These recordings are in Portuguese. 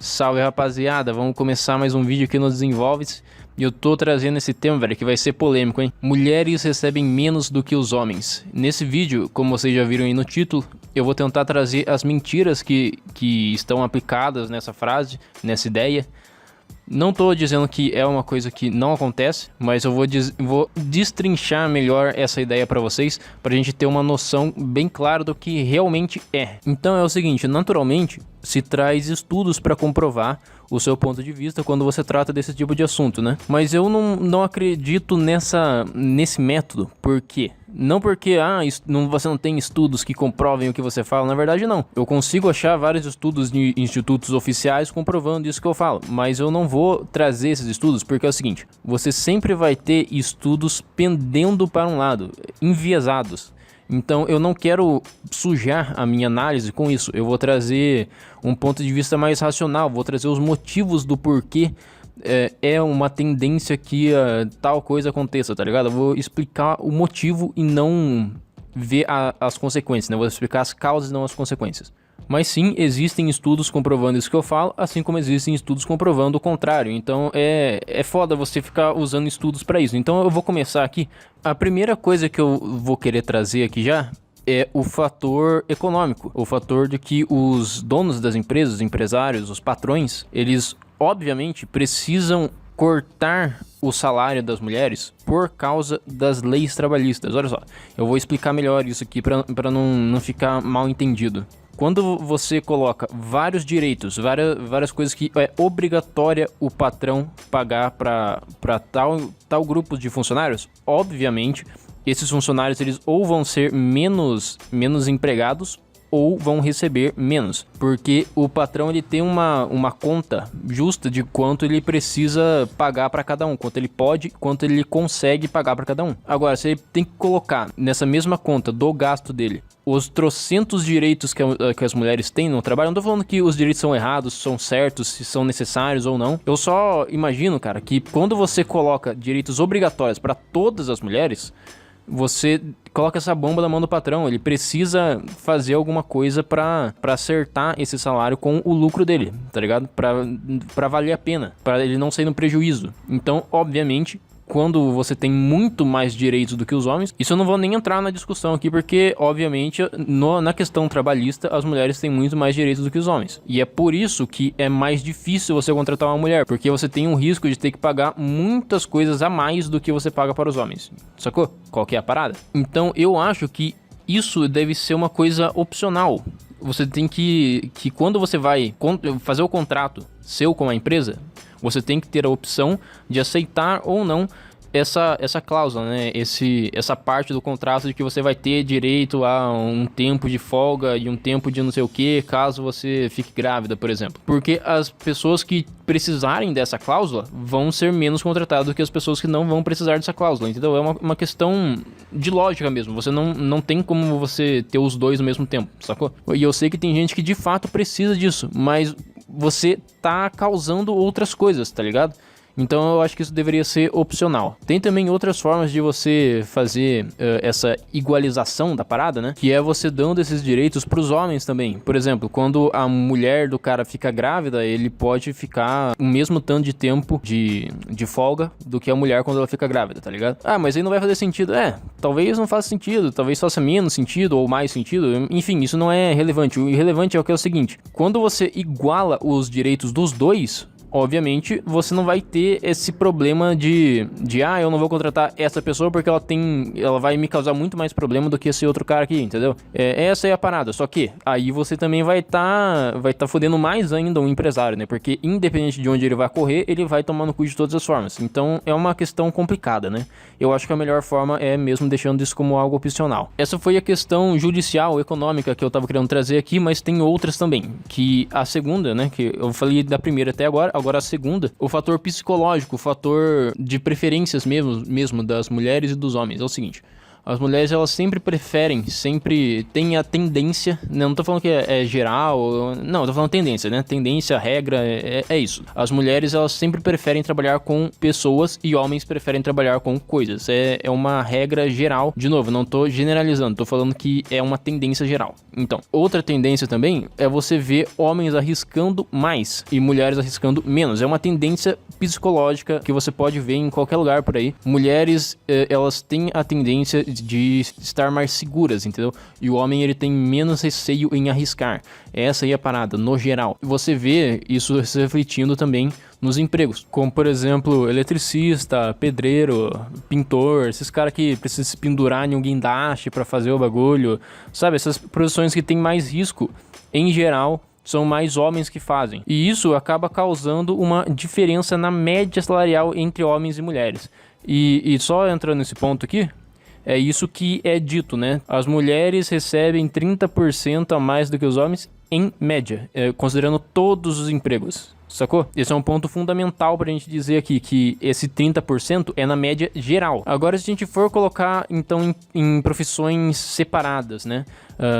Salve, rapaziada, vamos começar mais um vídeo aqui no Desenvolve-se. E eu tô trazendo esse tema, velho, que vai ser polêmico, hein? Mulheres recebem menos do que os homens. Nesse vídeo, como vocês já viram aí no título, eu vou tentar trazer as mentiras que estão aplicadas nessa frase, nessa ideia. Não tô dizendo que é uma coisa que não acontece, mas eu vou destrinchar melhor essa ideia pra vocês, pra gente ter uma noção bem clara do que realmente é. Então é o seguinte, naturalmente se traz estudos para comprovar o seu ponto de vista quando você trata desse tipo de assunto, né? Mas eu não acredito nesse método. Por quê? Não porque você não tem estudos que comprovem o que você fala, na verdade não. Eu consigo achar vários estudos de institutos oficiais comprovando isso que eu falo, mas eu não vou trazer esses estudos porque é o seguinte, você sempre vai ter estudos pendendo para um lado, enviesados. Então eu não quero sujar a minha análise com isso, eu vou trazer um ponto de vista mais racional, vou trazer os motivos do porquê é uma tendência que tal coisa aconteça, tá ligado? Eu vou explicar o motivo e não ver as consequências, né? Eu vou explicar as causas e não as consequências. Mas sim, existem estudos comprovando isso que eu falo, assim como existem estudos comprovando o contrário. Então é foda você ficar usando estudos para isso. Então eu vou começar aqui. A primeira coisa que eu vou querer trazer aqui já é o fator econômico. O fator de que os donos das empresas, os empresários, os patrões, eles obviamente precisam cortar o salário das mulheres por causa das leis trabalhistas. Olha só, eu vou explicar melhor isso aqui para não ficar mal entendido. Quando você coloca vários direitos, várias coisas que é obrigatória o patrão pagar para tal grupo de funcionários, obviamente, esses funcionários eles ou vão ser menos empregados ou vão receber menos, porque o patrão ele tem uma conta justa de quanto ele precisa pagar para cada um, quanto ele pode, quanto ele consegue pagar para cada um. Agora, você tem que colocar nessa mesma conta do gasto dele os trocentos direitos que as mulheres têm no trabalho. Eu não tô falando que os direitos são errados, são certos, se são necessários ou não. Eu só imagino, cara, que quando você coloca direitos obrigatórios para todas as mulheres, você coloca essa bomba na mão do patrão, ele precisa fazer alguma coisa pra acertar esse salário com o lucro dele, tá ligado? Pra valer a pena, pra ele não sair no prejuízo. Então, obviamente, quando você tem muito mais direitos do que os homens, isso eu não vou nem entrar na discussão aqui, porque, obviamente, na questão trabalhista, as mulheres têm muito mais direitos do que os homens. E é por isso que é mais difícil você contratar uma mulher, porque você tem um risco de ter que pagar muitas coisas a mais do que você paga para os homens. Sacou? Qual que é a parada? Então, eu acho que isso deve ser uma coisa opcional. Você tem que quando você vai fazer o contrato seu com a empresa, você tem que ter a opção de aceitar ou não essa cláusula, né? Essa parte do contrato de que você vai ter direito a um tempo de folga e um tempo de não sei o que, caso você fique grávida, por exemplo. Porque as pessoas que precisarem dessa cláusula vão ser menos contratadas do que as pessoas que não vão precisar dessa cláusula, entendeu? É uma questão de lógica mesmo. Você não tem como você ter os dois ao mesmo tempo, sacou? E eu sei que tem gente que de fato precisa disso, mas você tá causando outras coisas, tá ligado? Então eu acho que isso deveria ser opcional. Tem também outras formas de você fazer essa igualização da parada, né? Que é você dando esses direitos pros homens também. Por exemplo, quando a mulher do cara fica grávida, ele pode ficar o mesmo tanto de tempo de folga do que a mulher quando ela fica grávida, tá ligado? Ah, mas aí não vai fazer sentido. Talvez não faça sentido, talvez faça menos sentido ou mais sentido. Enfim, isso não é relevante. O irrelevante é o que é o seguinte. Quando você iguala os direitos dos dois, obviamente, você não vai ter esse problema de eu não vou contratar essa pessoa porque ela vai me causar muito mais problema do que esse outro cara aqui, entendeu? Essa é a parada, só que aí você também vai tá fodendo mais ainda um empresário, né? Porque independente de onde ele vai correr, ele vai tomar no cu de todas as formas. Então, é uma questão complicada, né? Eu acho que a melhor forma é mesmo deixando isso como algo opcional. Essa foi a questão judicial, econômica que eu tava querendo trazer aqui, mas tem outras também, que a segunda, né? Que eu falei da primeira até agora a segunda, o fator psicológico, o fator de preferências mesmo das mulheres e dos homens. É o seguinte, As mulheres, elas sempre preferem, sempre têm a tendência, né? Não tô falando que é geral, não, tô falando tendência, né? Tendência, regra, é isso. As mulheres, elas sempre preferem trabalhar com pessoas e homens preferem trabalhar com coisas. É uma regra geral. De novo, não tô generalizando, tô falando que é uma tendência geral. Então, outra tendência também é você ver homens arriscando mais e mulheres arriscando menos. É uma tendência psicológica que você pode ver em qualquer lugar por aí. Mulheres, elas têm a tendência de estar mais seguras, entendeu? E o homem, ele tem menos receio em arriscar. Essa aí é a parada, no geral. Você vê isso se refletindo também nos empregos, como por exemplo, eletricista, pedreiro, pintor, esses caras que precisam se pendurar em um guindaste pra fazer o bagulho, sabe? Essas profissões que tem mais risco, em geral, são mais homens que fazem. E isso acaba causando uma diferença na média salarial entre homens e mulheres. E só entrando nesse ponto aqui, é isso que é dito, né? As mulheres recebem 30% a mais do que os homens em média, considerando todos os empregos. Sacou? Esse é um ponto fundamental pra gente dizer aqui, que esse 30% é na média geral. Agora, se a gente for colocar, então, em profissões separadas, né?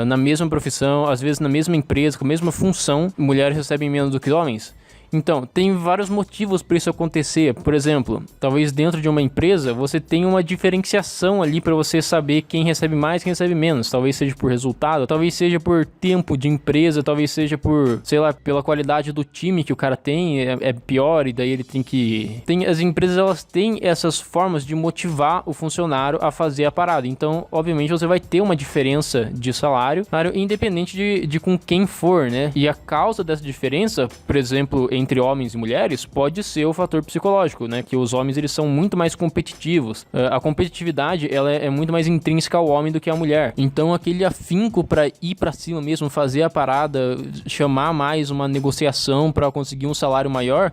Na mesma profissão, às vezes na mesma empresa, com a mesma função, mulheres recebem menos do que homens. Então, tem vários motivos para isso acontecer. Por exemplo, talvez dentro de uma empresa você tenha uma diferenciação ali para você saber quem recebe mais e quem recebe menos. Talvez seja por resultado, talvez seja por tempo de empresa, talvez seja por, sei lá, pela qualidade do time que o cara tem, é pior e daí ele tem que... As empresas, elas têm essas formas de motivar o funcionário a fazer a parada. Então, obviamente, você vai ter uma diferença de salário, independente de com quem for, né? E a causa dessa diferença, por exemplo, entre homens e mulheres, pode ser o fator psicológico, né? Que os homens, eles são muito mais competitivos. A competitividade, ela é muito mais intrínseca ao homem do que à mulher. Então, aquele afinco pra ir pra cima mesmo, fazer a parada, chamar mais uma negociação pra conseguir um salário maior,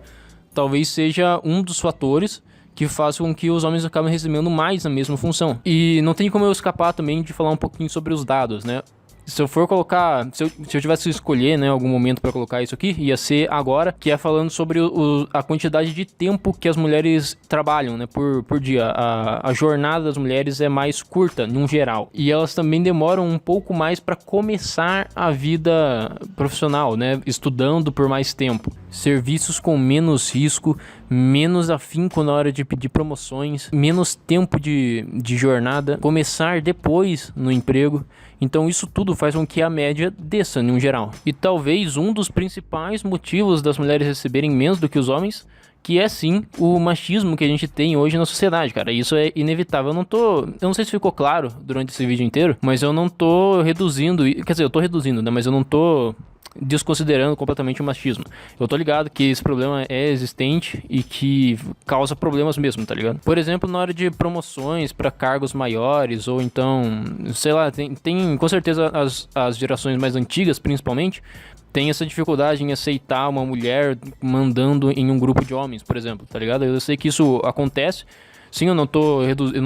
talvez seja um dos fatores que faz com que os homens acabem recebendo mais na mesma função. E não tem como eu escapar também de falar um pouquinho sobre os dados, né? Se eu for colocar, se eu tivesse que escolher, né, algum momento para colocar isso aqui, ia ser agora, que é falando sobre a quantidade de tempo que as mulheres trabalham, né, por dia. A jornada das mulheres é mais curta, num geral. E elas também demoram um pouco mais para começar a vida profissional, né, estudando por mais tempo. Serviços com menos risco, menos afinco na hora de pedir promoções, menos tempo de jornada, começar depois no emprego. Então isso tudo faz com que a média desça, em geral. E talvez um dos principais motivos das mulheres receberem menos do que os homens, que é sim o machismo que a gente tem hoje na sociedade, cara. Isso é inevitável. Eu não sei se ficou claro durante esse vídeo inteiro, mas eu não tô reduzindo, quer dizer, eu tô reduzindo, né, mas eu não tô desconsiderando completamente o machismo. Eu tô ligado que esse problema é existente e que causa problemas mesmo, tá ligado? Por exemplo, na hora de promoções para cargos maiores, ou então, sei lá, tem com certeza as gerações mais antigas, principalmente, tem essa dificuldade em aceitar uma mulher mandando em um grupo de homens, por exemplo, tá ligado? Eu sei que isso acontece. Sim, eu não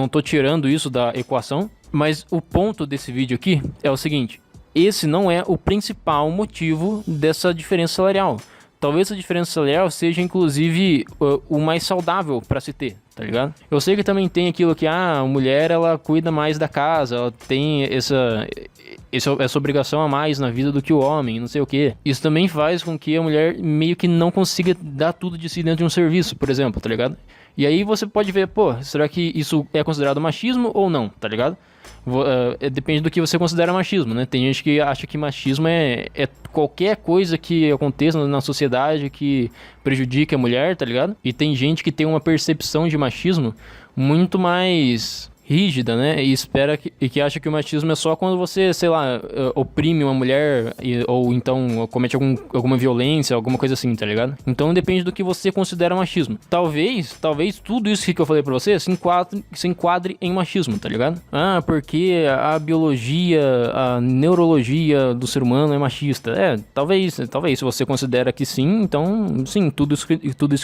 tô tirando isso da equação, mas o ponto desse vídeo aqui é o seguinte: esse não é o principal motivo dessa diferença salarial. Talvez a diferença salarial seja, inclusive, o mais saudável para se ter, tá ligado? Eu sei que também tem aquilo que a mulher, ela cuida mais da casa, ela tem essa obrigação a mais na vida do que o homem, não sei o que. Isso também faz com que a mulher meio que não consiga dar tudo de si dentro de um serviço, por exemplo, tá ligado? E aí você pode ver, pô, será que isso é considerado machismo ou não, tá ligado? Depende do que você considera machismo, né? Tem gente que acha que machismo é qualquer coisa que aconteça na sociedade que prejudique a mulher, tá ligado? E tem gente que tem uma percepção de machismo muito mais rígida, né? E que acha que o machismo é só quando você, sei lá, oprime uma mulher ou então comete alguma violência, alguma coisa assim, tá ligado? Então depende do que você considera machismo. Talvez tudo isso que eu falei pra você se enquadre em machismo, tá ligado? Porque a biologia, a neurologia do ser humano é machista. Talvez se você considera que sim, então sim, tudo isso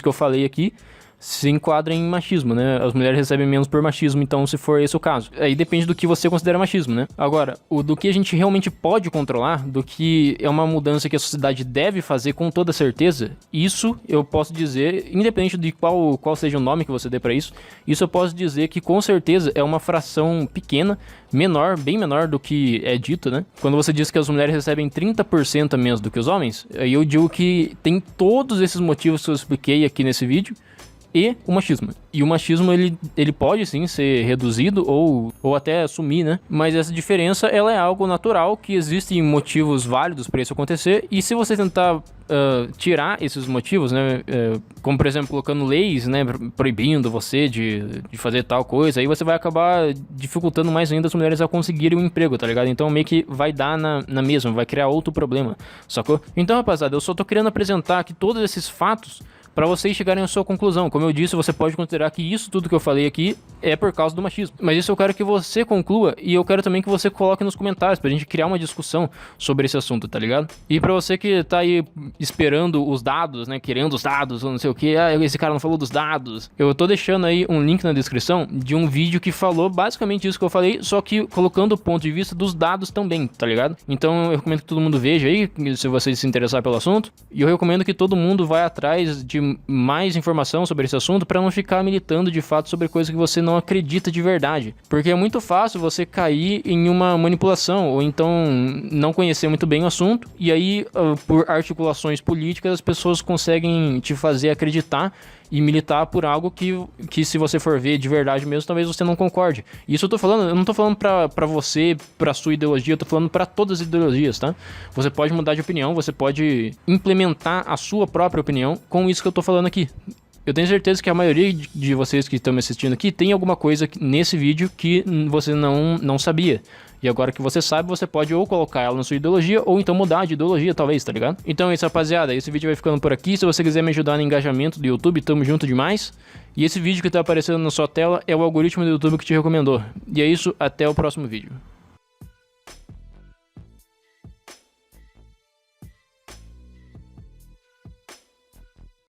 que eu falei aqui se enquadra em machismo, né? As mulheres recebem menos por machismo, então se for esse o caso. Aí depende do que você considera machismo, né? Agora, do que a gente realmente pode controlar, do que é uma mudança que a sociedade deve fazer com toda certeza, isso eu posso dizer, independente de qual seja o nome que você dê pra isso eu posso dizer que com certeza é uma fração pequena, menor, bem menor do que é dito, né? Quando você diz que as mulheres recebem 30% a menos do que os homens, aí eu digo que tem todos esses motivos que eu expliquei aqui nesse vídeo, e o machismo. E o machismo, ele pode sim ser reduzido ou até sumir, né? Mas essa diferença, ela é algo natural, que existem motivos válidos para isso acontecer, e se você tentar tirar esses motivos, né? Como, por exemplo, colocando leis, né? Proibindo você de fazer tal coisa, aí você vai acabar dificultando mais ainda as mulheres a conseguirem um emprego, tá ligado? Então meio que vai dar na mesma, vai criar outro problema, sacou? Então, rapaziada, eu só tô querendo apresentar aqui todos esses fatos para vocês chegarem à sua conclusão. Como eu disse, você pode considerar que isso tudo que eu falei aqui é por causa do machismo. Mas isso eu quero que você conclua e eu quero também que você coloque nos comentários pra gente criar uma discussão sobre esse assunto, tá ligado? E pra você que tá aí esperando os dados, né, querendo os dados ou não sei o que, esse cara não falou dos dados, eu tô deixando aí um link na descrição de um vídeo que falou basicamente isso que eu falei, só que colocando o ponto de vista dos dados também, tá ligado? Então eu recomendo que todo mundo veja aí, se você se interessar pelo assunto, e eu recomendo que todo mundo vá atrás de mais informação sobre esse assunto para não ficar militando de fato sobre coisa que você não acredita de verdade, porque é muito fácil você cair em uma manipulação ou então não conhecer muito bem o assunto e aí por articulações políticas as pessoas conseguem te fazer acreditar e militar por algo que se você for ver de verdade mesmo, talvez você não concorde. Isso eu não tô falando pra você, pra sua ideologia, eu tô falando pra todas as ideologias, tá? Você pode mudar de opinião, você pode implementar a sua própria opinião com isso que eu tô falando aqui. Eu tenho certeza que a maioria de vocês que estão me assistindo aqui tem alguma coisa nesse vídeo que você não sabia. E agora que você sabe, você pode ou colocar ela na sua ideologia, ou então mudar de ideologia, talvez, tá ligado? Então é isso, rapaziada. Esse vídeo vai ficando por aqui. Se você quiser me ajudar no engajamento do YouTube, tamo junto demais. E esse vídeo que tá aparecendo na sua tela é o algoritmo do YouTube que te recomendou. E é isso, até o próximo vídeo.